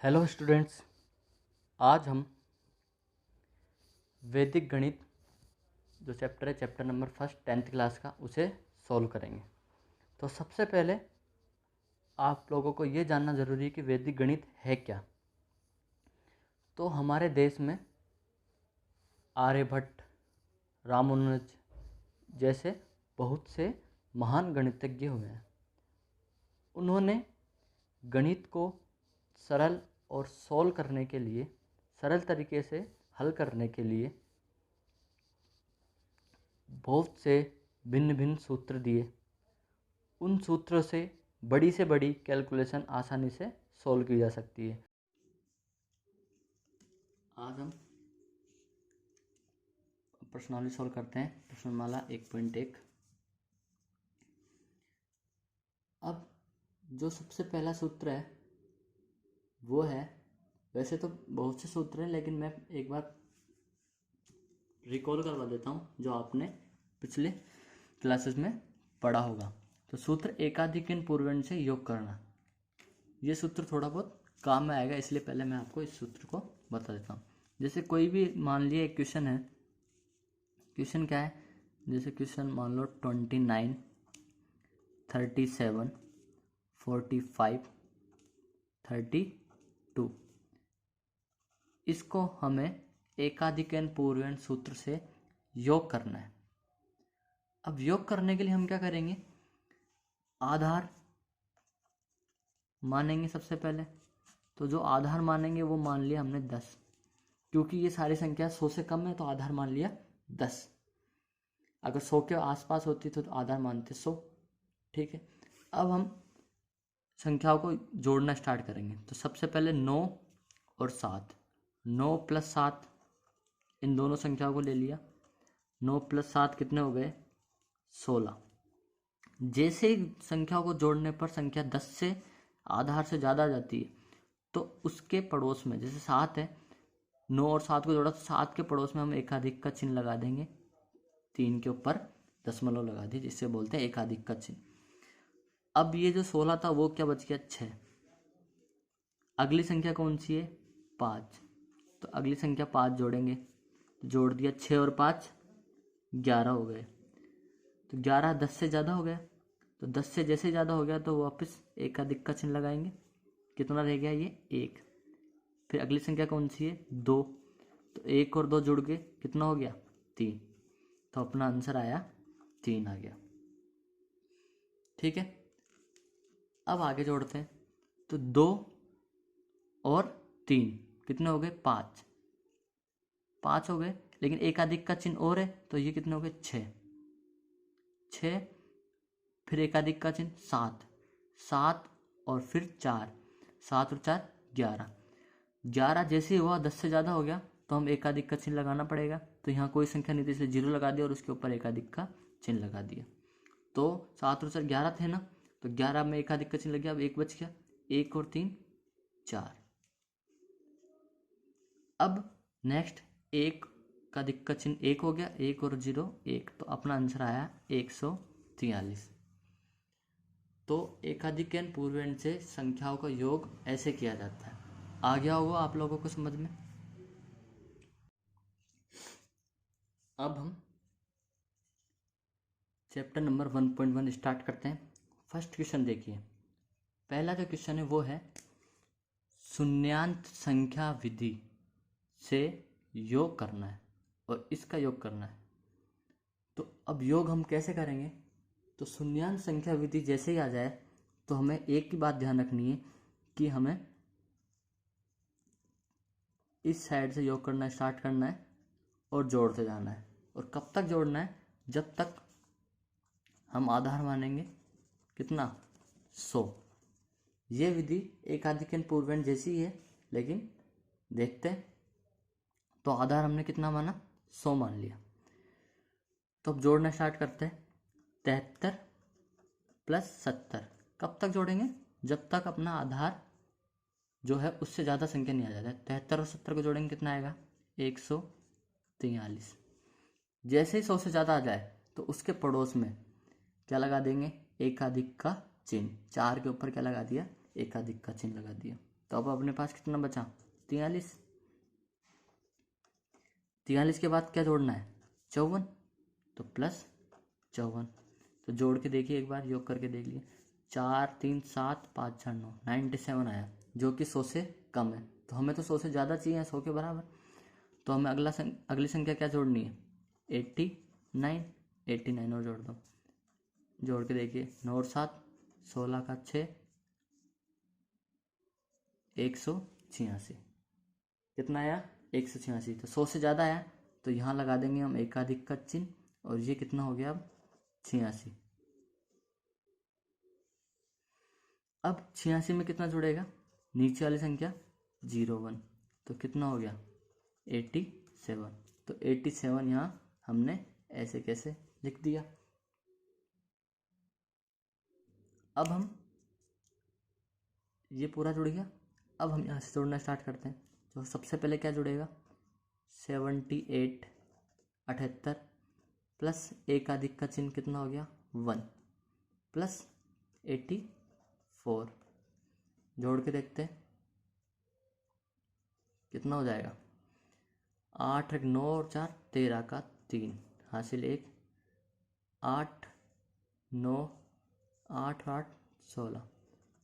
Hello students, आज हम वैदिक गणित जो चैप्टर है, चैप्टर नंबर 1 10th क्लास का, उसे सॉल्व करेंगे। तो सबसे पहले आप लोगों को ये जानना ज़रूरी है कि वैदिक गणित है क्या। तो हमारे देश में आर्यभट्ट, रामानुज जैसे बहुत से महान गणितज्ञ हुए हैं। उन्होंने गणित को सरल और सॉल्व करने के लिए, सरल तरीके से हल करने के लिए बहुत से भिन्न भिन्न सूत्र दिए। उन सूत्रों से बड़ी कैलकुलेशन आसानी से सॉल्व की जा सकती है। आज हम प्रश्नावली सॉल्व करते हैं, प्रश्नमाला 1.1। अब जो सबसे पहला सूत्र है वो है, वैसे तो बहुत से सूत्र हैं लेकिन मैं एक बार रिकॉल करवा देता हूँ जो आपने पिछले क्लासेस में पढ़ा होगा। तो सूत्र एकाधिकन पूर्वण्य से योग करना, ये सूत्र थोड़ा बहुत काम में आएगा, इसलिए पहले मैं आपको इस सूत्र को बता देता हूँ। जैसे कोई भी मान लिया एक क्वेश्चन है, क्वेश्चन क्या है, जैसे क्वेश्चन मान लो 29, 37, 45, 32, इसको हमें एकाधिकन पूर्वण्य सूत्र से योग करना है। अब योग करने के लिए हम क्या करेंगे, आधार मानेंगे सबसे पहले। तो जो आधार मानेंगे वो मान लिया हमने 10, क्योंकि ये सारी संख्या 100 से कम है तो आधार मान लिया 10। अगर 100 के आसपास होती तो आधार मानते 100। ठीक है, अब हम संख्याओं को जोड़ना स्टार्ट करेंगे। तो सबसे पहले 9 और 7, 9 + 7, इन दोनों संख्याओं को ले लिया। 9 + 7 कितने हो गए, 16। जैसे ही संख्याओं को जोड़ने पर संख्या 10 से आधार से ज़्यादा आ जाती है तो उसके पड़ोस में, जैसे 7 है, 9 और 7 को जोड़ा तो 7 के पड़ोस में हम एकाधिक का चिन्ह लगा देंगे, 3 के ऊपर दशमलव लगा दिए, जिससे बोलते हैं एकाधिक का चिन्ह। अब ये जो 16 था वो क्या बच गया, 6। अगली संख्या कौन सी है, 5। तो अगली संख्या 5 जोड़ेंगे, तो जोड़ दिया, 6 और 5 11 हो गए। तो 11 10 से ज़्यादा हो गया, तो 10 से जैसे ज़्यादा हो गया तो वापस एकाधिक का चिन्ह लगाएंगे। कितना रह गया, ये 1। फिर अगली संख्या कौन सी है, 2। तो 1 और 2 जुड़ के कितना हो गया, 3। तो अपना आंसर आया 3 आ गया। ठीक है, अब आगे जोड़ते हैं। तो 2 और 3 कितने हो गए, 5। 5 हो गए, लेकिन एकाधिक का चिन्ह और है तो ये कितने हो गए, 6। 6, फिर एकाधिक का चिन्ह 7, 7 और फिर 4, 7 और 4 11। 11 जैसे ही हुआ 10 से ज़्यादा हो गया तो हम एकाधिक का चिन्ह लगाना पड़ेगा। तो यहाँ कोई संख्या नहीं थी इसलिए 0 लगा दिया और उसके ऊपर एकाधिक का चिन्ह लगा दिया। तो 7 और 4 11 थे ना, तो 11 में एकाधिक का चिन्ह लग गया, अब 1 बच गया, 1 और 3 4। अब नेक्स्ट 1 का अधिक का चिन्ह 1 हो गया, 1 और 0 1, तो अपना आंसर आया 143। तो एकाधिकन पूर्वण्य से संख्याओं का योग ऐसे किया जाता है। आ गया होगा आप लोगों को समझ में। अब हम चैप्टर नंबर 1.1 स्टार्ट करते हैं। फर्स्ट क्वेश्चन देखिए, पहला जो क्वेश्चन है वो है शून्यांत संख्या विधि से योग करना है और इसका योग करना है। तो अब योग हम कैसे करेंगे, तो शून्यांत संख्या विधि जैसे ही आ जाए तो हमें एक की बात ध्यान रखनी है कि हमें इस साइड से योग करना स्टार्ट करना है और जोड़ते जाना है। और कब तक जोड़ना है, जब तक हम आधार मानेंगे कितना, 100। ये विधि एकाधिकन पूर्वण्य जैसी है, लेकिन देखते हैं। तो आधार हमने कितना माना, 100 मान लिया। तो अब जोड़ना स्टार्ट करते हैं। 73 + 70 कब तक जोड़ेंगे, जब तक अपना आधार जो है उससे ज़्यादा संख्या नहीं आ जाता है। 73 और 70 को जोड़ेंगे कितना आएगा, 143। जैसे ही 100 से ज़्यादा आ जाए तो उसके पड़ोस में क्या लगा देंगे, एकाधिक का चिन्ह। 4 के ऊपर क्या लगा दिया, एकाधिक का चिन्ह लगा दिया। तो अब अपने पास कितना बचा, 43। 43 के बाद क्या जोड़ना है, 54, तो प्लस 54। तो जोड़ के देखिए एक बार, योग करके देख लिए, 4 3 7 5 4 9, 97 आया, जो कि 100 से कम है। तो हमें तो 100 से ज़्यादा चाहिए, 100 के बराबर। तो हमें अगली संख्या क्या जोड़नी है, 89। 89 और जोड़ दो, जोड़ के देखिए, 9 और 7 16 का 6, 186। कितना आया, 186। तो 100 से ज़्यादा आया, तो यहाँ लगा देंगे हम एकाधिक का चिन्ह, और ये कितना हो गया अब, 86। अब 86 में कितना जुड़ेगा, नीचे वाली संख्या 01, तो कितना हो गया, 87। तो 87 यहाँ हमने ऐसे कैसे लिख दिया। अब हम, ये पूरा जुड़ गया, अब हम यहाँ से जोड़ना स्टार्ट करते हैं। तो सबसे पहले क्या जुड़ेगा, 78 78 प्लस एकाधिक का चिन्ह कितना हो गया, 1 प्लस 84, जोड़ के देखते हैं कितना हो जाएगा, 8 1 9 और 4 13 का 3 हासिल 1, 8 9 8 8 16,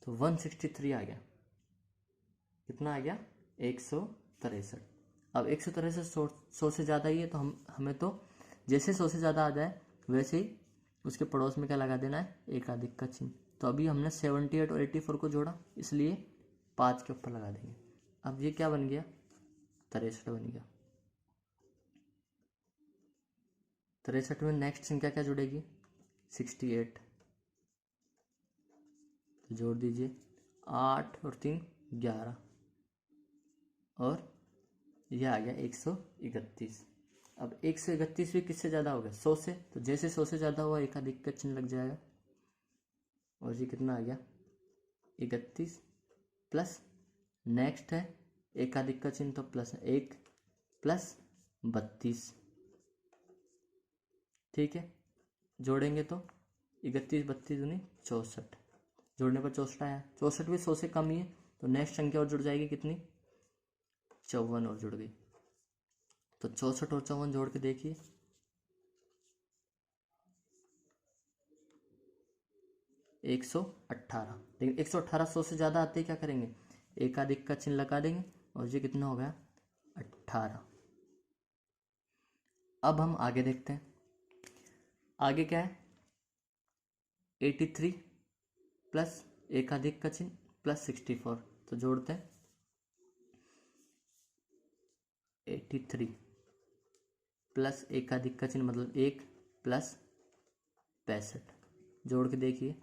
तो 163 आ गया। कितना आ गया, 163। अब 163 100 से ज़्यादा ही है, तो हमें तो जैसे 100 से ज़्यादा आ जाए वैसे ही उसके पड़ोस में क्या लगा देना है, एकाधिक का चिन्ह। तो अभी हमने 78 और 84 को जोड़ा, इसलिए 5 के ऊपर लगा देंगे। अब ये क्या बन गया, 63 बन गया। 63 में नेक्स्ट संख्या क्या जुड़ेगी, 68, तो जोड़ दीजिए, 8 और 3 11, और यह आ गया 131। अब 131 भी किससे ज़्यादा हो गया, 100 से, तो जैसे 100 से ज़्यादा हुआ एकाधिक का चिन्ह लग जाएगा, और ये कितना आ गया, 31 प्लस नेक्स्ट है एकाधिक का चिन्ह, तो प्लस 1 प्लस 32। ठीक है, जोड़ेंगे तो 31 32 दूनी 64, जोड़ने पर 64 आया। 64 भी 100 से कम ही है, तो नेक्स्ट संख्या और जुड़ जाएगी कितनी, 54 और जुड़ गई। तो 64 और 54 जोड़ के देखिए, 118। लेकिन 118 100 से ज़्यादा आते ही क्या करेंगे, एकाधिक का चिन्ह लगा देंगे, और ये कितना हो गया, 18। अब हम आगे देखते हैं, आगे क्या है, 83 प्लस एकाधिक का चिन्ह प्लस 64, तो जोड़ते हैं, 83 प्लस एकाधिक का चिन्ह मतलब 1 प्लस 65, जोड़ के देखिए,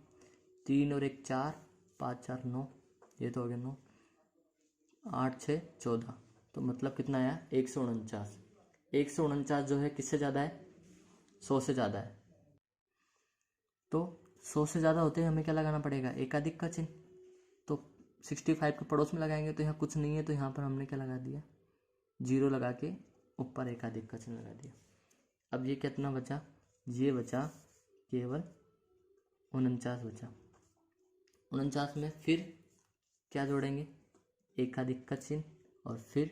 3 और 1 4 5 4 9, ये तो हो गया 9, 8 6 14, तो मतलब कितना आया, 149। 149 जो है किससे ज़्यादा है, 100 से ज़्यादा है। तो 100 से ज़्यादा होते हैं हमें क्या लगाना पड़ेगा, एकाधिक का चिन्ह। तो 65 के पड़ोस में लगाएंगे, तो यहाँ कुछ नहीं है, तो यहाँ पर हमने क्या लगा दिया, 0 लगा के ऊपर एकाधिक का चिन्ह लगा दिया। अब ये कितना बचा, ये बचा केवल 49 बचा। 49 में फिर क्या जोड़ेंगे, एकाधिक का चिन्ह, और फिर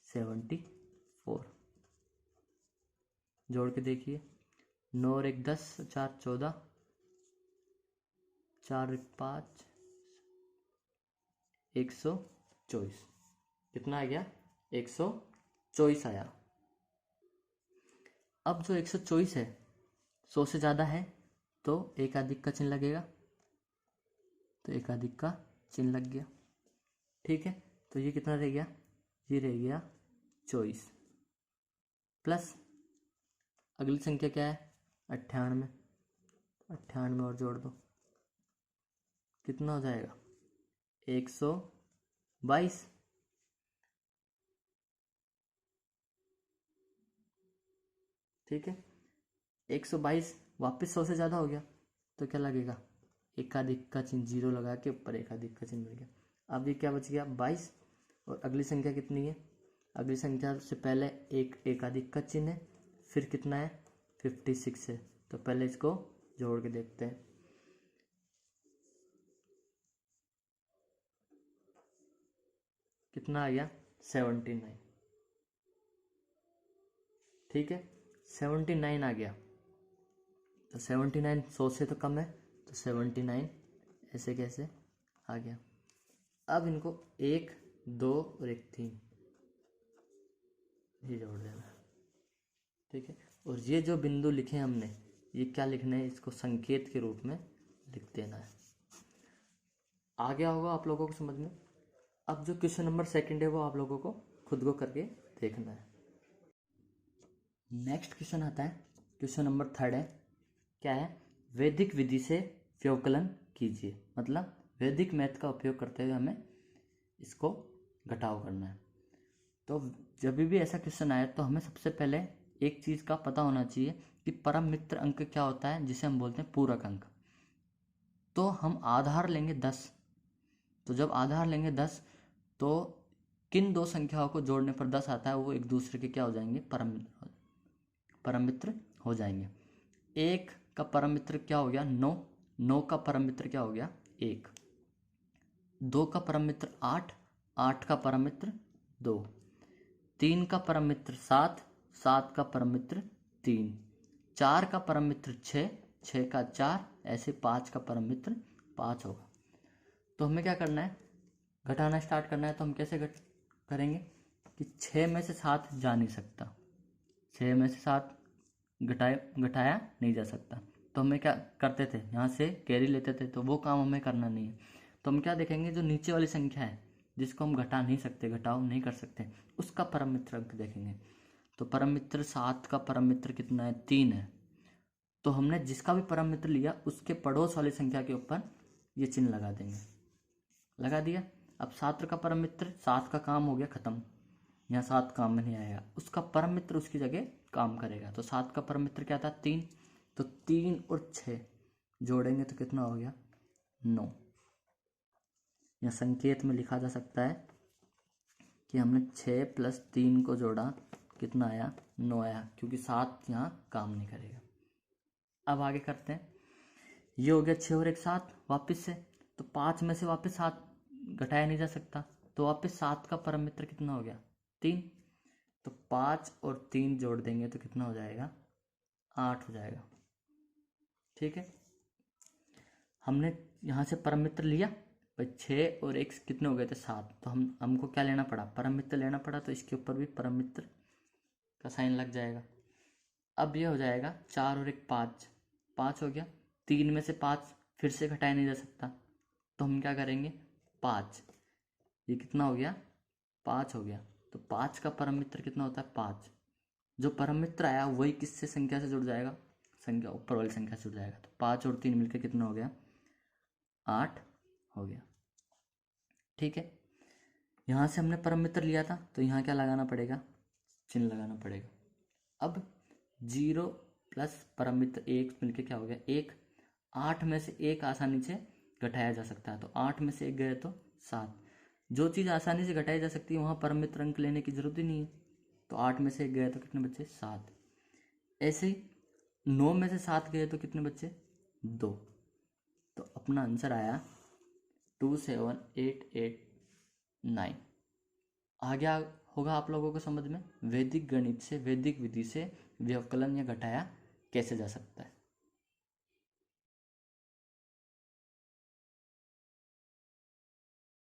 74, जोड़ के देखिए, 9 और 1 10 4 14, 4 1 5 124, कितना आ गया, 124 आया। अब जो 124 है 100 से ज़्यादा है, तो एकाधिक का चिन्ह लगेगा, तो एकाधिक का चिन्ह लग गया। ठीक है, तो ये कितना रह गया, ये रह गया 24, प्लस अगली संख्या क्या है, 98। 98 और जोड़ दो, कितना हो जाएगा, 122। ठीक है, 122 वापस 100 से ज़्यादा हो गया, तो क्या लगेगा, एकाधिक का चिन्ह 0 लगा के ऊपर एकाधिक का चिन्ह मिल गया। अब ये क्या बच गया, 22, और अगली संख्या कितनी है, अगली संख्या से पहले एक एकाधिक का चिन्ह है, फिर कितना है, 56 है, तो पहले इसको जोड़ के देखते हैं। कितना आ गया 79। ठीक है, 79 आ गया। तो 79 100 से तो कम है, तो 79 ऐसे कैसे आ गया। अब इनको 1 2 और 1 3 ये जोड़ देना। ठीक है, और ये जो बिंदु लिखे हमने ये क्या लिखना है, इसको संकेत के रूप में लिख देना है। आ गया होगा आप लोगों को समझ में। अब जो क्वेश्चन नंबर सेकंड है वो आप लोगों को खुद को करके देखना है। नेक्स्ट क्वेश्चन आता है, क्वेश्चन नंबर थर्ड है, क्या है, वैदिक विधि से व्यवकलन कीजिए। मतलब वैदिक मैथ का उपयोग करते हुए हमें इसको घटाव करना है। तो जब भी ऐसा क्वेश्चन आए तो हमें सबसे पहले एक चीज़ का पता होना चाहिए कि परम मित्र अंक क्या होता है, जिसे हम बोलते हैं पूरक अंक। तो हम आधार लेंगे 10। तो जब आधार लेंगे 10 तो किन दो संख्याओं को जोड़ने पर 10 आता है वो एक दूसरे के क्या हो जाएंगे, परम मित्र हो जाएंगे। 1 का परम मित्र क्या हो गया 9, 9 का परम मित्र क्या हो गया 1, 2 का परम मित्र 8, 8 का परम मित्र 2, 3 का परम मित्र 7, 7 का परम मित्र 3, 4 का परम मित्र 6, 6 का 4, ऐसे 5 का परम मित्र 5 होगा। तो हमें क्या करना है, घटाना स्टार्ट करना है। तो हम कैसे करेंगे कि 6 में से 7 जा नहीं सकता, 6 में से 7 घटाया नहीं जा सकता। तो हमें क्या करते थे, यहाँ से कैरी लेते थे, तो वो काम हमें करना नहीं है। तो हम क्या देखेंगे, जो नीचे वाली संख्या है जिसको हम घटा नहीं सकते, घटाव नहीं कर सकते, उसका परम मित्र अंक देखेंगे। तो परम मित्र 7 का परम मित्र कितना है 3 है। तो हमने जिसका भी परम मित्र लिया उसके पड़ोस वाली संख्या के ऊपर ये चिन्ह लगा देंगे। लगा दिया। अब 7 का परम मित्र, 7 का काम हो गया खत्म, यहाँ 7 काम में नहीं आएगा, उसका परम मित्र उसकी जगह काम करेगा। तो 7 का परम मित्र क्या था 3, तो 3 और 6 जोड़ेंगे तो कितना हो गया 9। या संकेत में लिखा जा सकता है कि हमने 6 + 3 को जोड़ा, कितना आया 9 आया, क्योंकि 7 यहाँ काम नहीं करेगा। अब आगे करते हैं, ये हो गया 6 और 1 7 वापस से। तो 5 में से वापस 7 घटाया नहीं जा सकता, तो वापस 7 का परम मित्र कितना हो गया 3। तो 5 और 3 जोड़ देंगे तो कितना हो जाएगा 8 हो जाएगा। ठीक है, हमने यहाँ से परम मित्र लिया भाई, 6 और 1 कितने हो गए थे 7। तो हमको क्या लेना पड़ा, परम मित्र लेना पड़ा। तो इसके ऊपर भी परम मित्र का साइन लग जाएगा। अब ये हो जाएगा 4 और 1 5, 5 हो गया। 3 में से 5 फिर से घटाया नहीं जा सकता, तो हम क्या करेंगे 5, ये कितना हो गया 5 हो गया। तो 5 का परम मित्र कितना होता है 5। जो परम मित्र आया वही किससे संख्या से जुड़ जाएगा, संख्या ऊपर वाली संख्या से जुड़ जाएगा। तो 5 और 3 मिलकर कितना हो गया 8 हो गया। ठीक है, यहाँ से हमने परम मित्र लिया था तो यहाँ क्या लगाना पड़ेगा, चिन्ह लगाना पड़ेगा। अब 0 + परम मित्र 1 मिलकर क्या हो गया 1। 8 में से 1 आसानी से घटाया जा सकता है, तो 8 में से 1 गए तो 7। जो चीज़ आसानी से घटाई जा सकती है वहाँ परम मित्र अंक लेने की जरूरत ही नहीं है। तो 8 में से 1 गए तो कितने बच्चे 7। ऐसे ही 9 में से 7 गए तो कितने बच्चे 2। तो अपना आंसर आया 27889। आ गया होगा आप लोगों को समझ में, वैदिक गणित से, वैदिक विधि से व्यवकलन या घटाया कैसे जा सकता है।